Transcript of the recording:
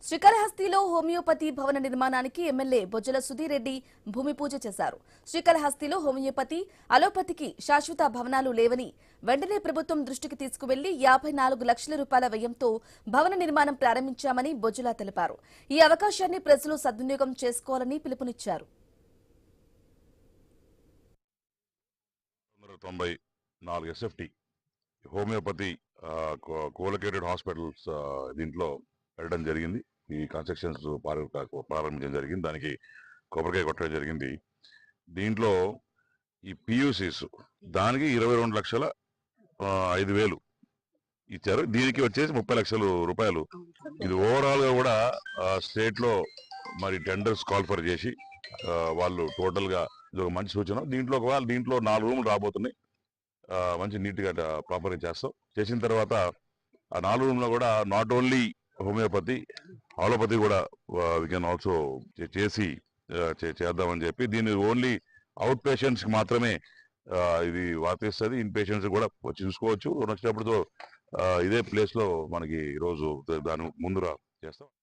శ్రీకాళహస్తిలో homeopathy భవన నిర్మాణానికి MLA Bojjala Sudheer Reddy భూమి పూజ చేశారు. శ్రీకాళహస్తిలో హోమియోపతి, అలోపతికి శాశ్వత భవనాలు లేవని వెంటనే ప్రభుత్వం దృష్టికి తీసుకువెళ్లి 54 లక్షల రూపాయల వ్యయంతో భవన నిర్మాణం ప్రారంభించామని బొజ్జల తెలిపారు. ఈ అవకాశాన్ని ప్రజలు సద్వినియోగం చేసుకోవాలని పిలుపునిచ్చారు. 94 ఎస్ఎఫ్టీ హోమియోపతి కోలకేటెడ్ హాస్పిటల్స్ దీంట్లో వెళ్ళడం జరిగింది. ఈ కన్స్ట్రక్షన్స్ ప్రారంభించడం జరిగింది. దానికి కొబ్బరికాయ కొట్టడం జరిగింది. దీంట్లో ఈ పియూసీస్ దానికి 22,05,000 ఇచ్చారు. దీనికి వచ్చేసి 30 లక్షల రూపాయలు. ఇది ఓవరాల్ గా కూడా స్టేట్ లో మరి టెండర్స్ కాల్ఫర్ చేసి వాళ్ళు టోటల్ గా ఇది ఒక మంచి సూచన. దీంట్లో 4 రూములు రాబోతున్నాయి. మంచి నీట్ గా ప్రాపర్ చేస్తాం. చేసిన తర్వాత ఆ 4 రూమ్లో కూడా నాట్ ఓన్లీ హోమియోపతి, ఆలోపతి కూడా వీ కెన్ ఆల్సో చేసి చేద్దామని చెప్పి దీన్ని ఓన్లీ అవుట్ పేషెంట్స్ కి మాత్రమే ఇది వర్తిస్తుంది. ఇన్ పేషెంట్స్ కూడా వచ్చి చూసుకోవచ్చు. వచ్చినప్పుడు ఇదే ప్లేస్ లో మనకి ఈరోజు దాని ముందు చేస్తాం.